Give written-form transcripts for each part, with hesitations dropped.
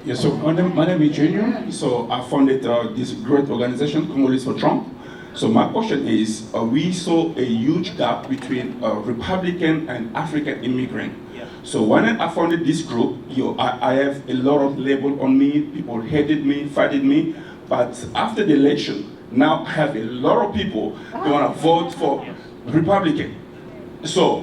Yes, so my name is Junior. So I founded this great organization, Congolese for Trump. So my question is, we saw a huge gap between Republican and African immigrant. Yeah. So when I founded this group, I have a lot of label on me. People hated me, fighted me. But after the election, now I have a lot of people who want to vote for Republican. So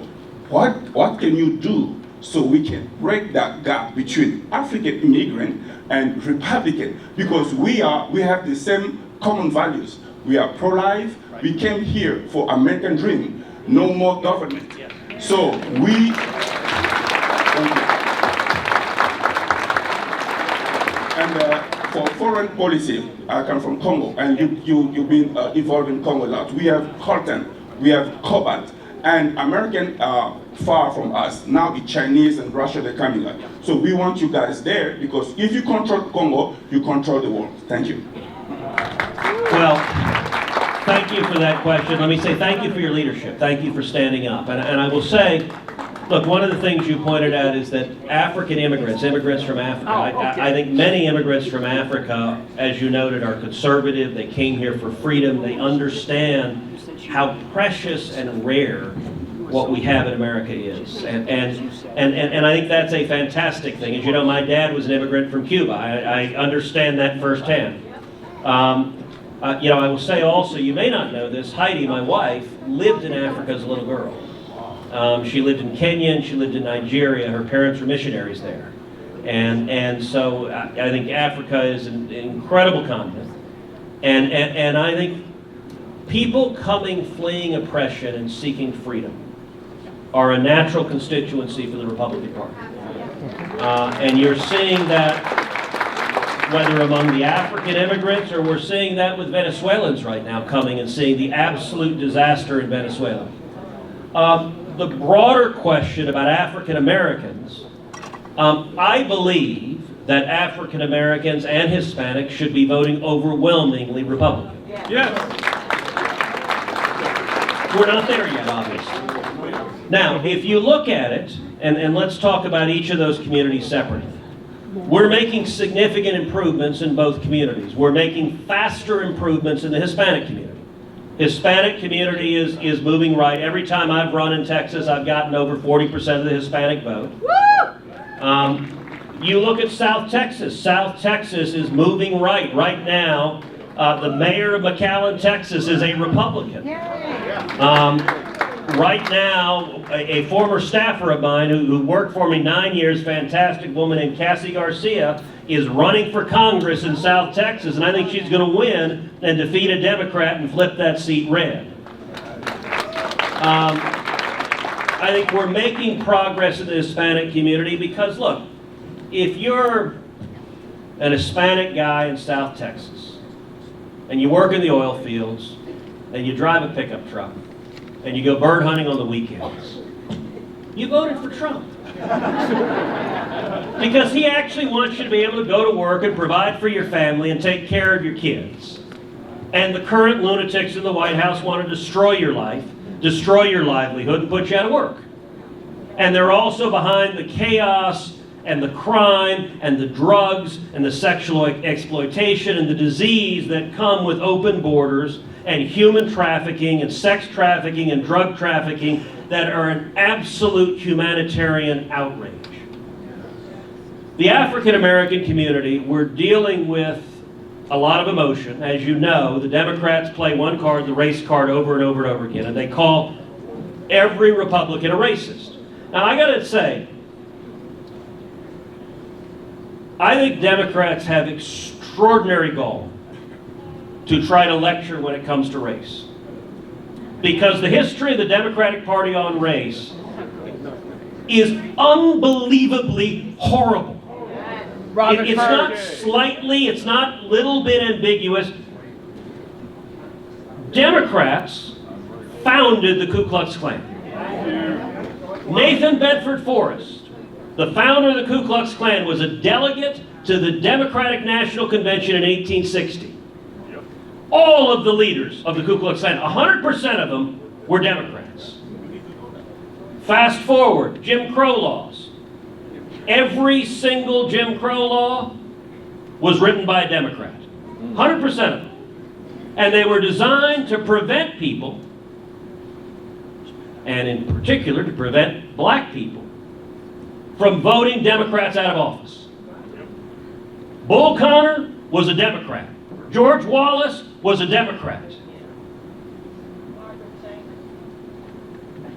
what can you do so we can break that gap between African immigrant and Republican? Because we have the same common values. We are pro-life. Right. We came here for American dream. No more government. Yeah. So we. And for foreign policy, I come from Congo, and you've been involved in Congo a lot. We have coltan, we have cobalt, and American are far from us. Now it's Chinese and Russia, they're coming up. So we want you guys there, because if you control Congo, you control the world. Thank you. Well, thank you for that question. Let me say thank you for your leadership. Thank you for standing up. And I will say, look, one of the things you pointed out is that African immigrants from Africa, I think many immigrants from Africa, as you noted, are conservative. They came here for freedom. They understand how precious and rare what we have in America is. And I think that's a fantastic thing. As you know, my dad was an immigrant from Cuba. I understand that firsthand. I will say also, you may not know this, Heidi, my wife, lived in Africa as a little girl. She lived in Kenya and she lived in Nigeria. Her parents were missionaries there. And so I think Africa is an incredible continent. And I think people fleeing oppression and seeking freedom are a natural constituency for the Republican Party. And you're seeing that whether among the African immigrants, or we're seeing that with Venezuelans right now coming and seeing the absolute disaster in Venezuela. The broader question about African Americans, I believe that African Americans and Hispanics should be voting overwhelmingly Republican. Yes. We're not there yet, obviously. Now, if you look at it, and let's talk about each of those communities separately. We're making significant improvements in both communities. We're making faster improvements in the Hispanic community. Hispanic community is moving right. Every time I've run in Texas, I've gotten over 40% of the Hispanic vote. You look at South Texas. South Texas is moving right. Right now, the mayor of McAllen, Texas is a Republican. Right now, a former staffer of mine who worked for me 9 years, fantastic woman named Cassie Garcia, is running for Congress in South Texas, and I think she's going to win and defeat a Democrat and flip that seat red. I think we're making progress in the Hispanic community because, look, if you're an Hispanic guy in South Texas, and you work in the oil fields, and you drive a pickup truck, and you go bird hunting on the weekends, you voted for Trump. Because he actually wants you to be able to go to work and provide for your family and take care of your kids. And the current lunatics in the White House want to destroy your life, destroy your livelihood, and put you out of work. And they're also behind the chaos and the crime and the drugs and the sexual exploitation and the disease that come with open borders and human trafficking and sex trafficking and drug trafficking that are an absolute humanitarian outrage. The African American community, we're dealing with a lot of emotion. As you know, the Democrats play one card, the race card, over and over and over again, and they call every Republican a racist. Now, I gotta say, I think Democrats have extraordinary gall to try to lecture when it comes to race. Because the history of the Democratic Party on race is unbelievably horrible. It's not slightly, it's not little bit ambiguous. Democrats founded the Ku Klux Klan. Nathan Bedford Forrest, the founder of the Ku Klux Klan, was a delegate to the Democratic National Convention in 1860. All of the leaders of the Ku Klux Klan, 100% of them, were Democrats. Fast forward, Jim Crow laws. Every single Jim Crow law was written by a Democrat. 100% of them. And they were designed to prevent people, and in particular to prevent black people, from voting Democrats out of office. Bull Connor was a Democrat. George Wallace was a Democrat.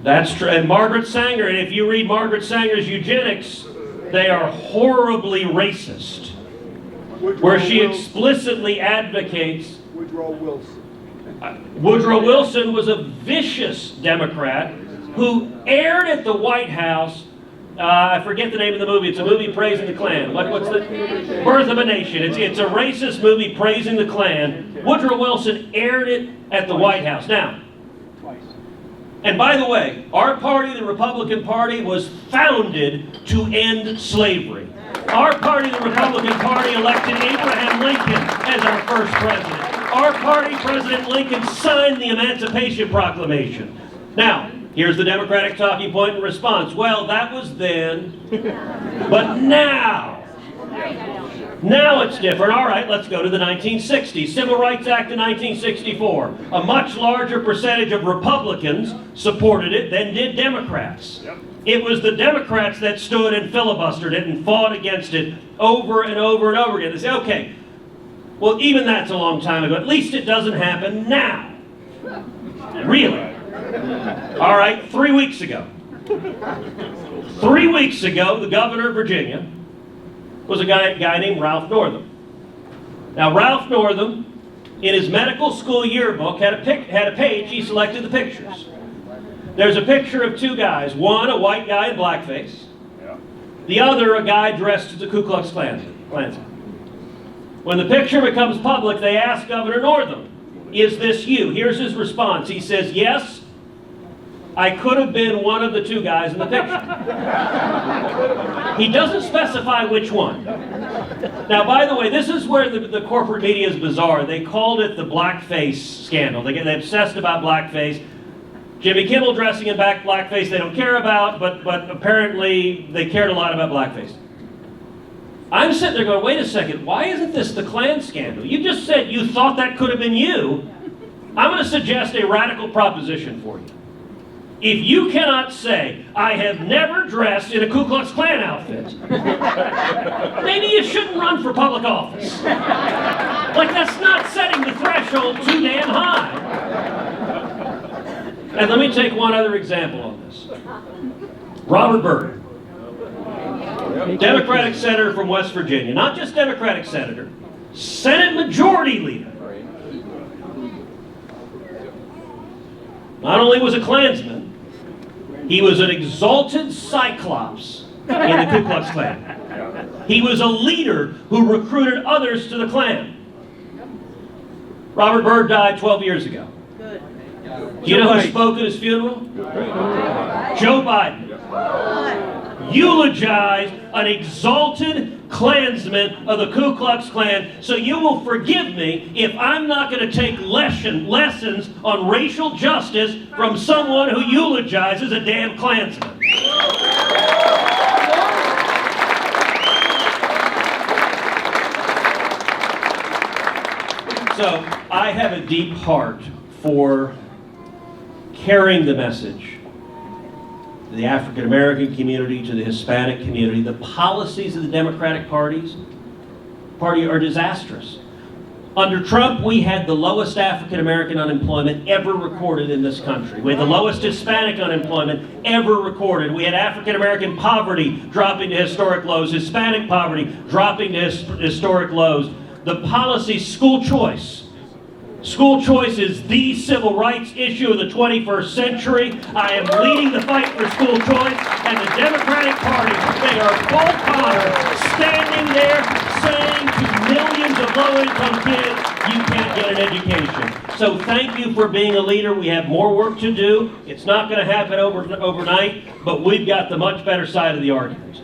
That's true. And Margaret Sanger, and if you read Margaret Sanger's Eugenics, they are horribly racist. Where she explicitly advocates. Woodrow Wilson. Woodrow Wilson was a vicious Democrat who aired at the White House. I forget the name of the movie. It's a movie praising the Klan. What's the Birth of a Nation? It's a racist movie praising the Klan. Woodrow Wilson aired it at the White House. Now, and by the way, our party, the Republican Party, was founded to end slavery. Our party, the Republican Party, elected Abraham Lincoln as our first president. Our party, President Lincoln, signed the Emancipation Proclamation. Now, here's the Democratic talking point in response. Well, that was then, but now it's different. All right, let's go to the 1960s. Civil Rights Act of 1964. A much larger percentage of Republicans supported it than did Democrats. Yep. It was the Democrats that stood and filibustered it and fought against it over and over and over again. They say, okay, well, even that's a long time ago. At least it doesn't happen now. Really? All right, 3 weeks ago. 3 weeks ago, the governor of Virginia was a guy named Ralph Northam. Now, Ralph Northam, in his medical school yearbook, had a page. He selected the pictures. There's a picture of two guys. One, a white guy in blackface. The other, a guy dressed as a Ku Klux Klansman. When the picture becomes public, they ask Governor Northam, "Is this you?" Here's his response. He says, "Yes, I could have been one of the two guys in the picture." He doesn't specify which one. Now, by the way, this is where the corporate media is bizarre. They called it the blackface scandal. They obsessed about blackface. Jimmy Kimmel dressing in blackface they don't care about, but apparently they cared a lot about blackface. I'm sitting there going, wait a second, why isn't this the Klan scandal? You just said you thought that could have been you. I'm going to suggest a radical proposition for you. If you cannot say, I have never dressed in a Ku Klux Klan outfit, maybe you shouldn't run for public office. Like, that's not setting the threshold too damn high. And let me take one other example on this. Robert Byrd, Democratic senator from West Virginia. Not just Democratic senator, Senate Majority Leader. Not only was a Klansman, he was an exalted Cyclops in the Ku Klux Klan. He was a leader who recruited others to the Klan. Robert Byrd died 12 years ago. Do you know who spoke at his funeral? Joe Biden. Eulogized an exalted Klansman of the Ku Klux Klan, so you will forgive me if I'm not going to take lessons on racial justice from someone who eulogizes a damn Klansman. So, I have a deep heart for carrying the message to the African American community, to the Hispanic community. The policies of the Democratic Party are disastrous. Under Trump, we had the lowest African American unemployment ever recorded in this country. We had the lowest Hispanic unemployment ever recorded. We had African American poverty dropping to historic lows, Hispanic poverty dropping to historic lows. The policy, school choice. School choice is the civil rights issue of the 21st century. I am leading the fight for school choice, and the Democratic Party, they are Bull Connor standing there saying to millions of low-income kids, you can't get an education. So thank you for being a leader. We have more work to do. It's not going to happen overnight, but we've got the much better side of the argument.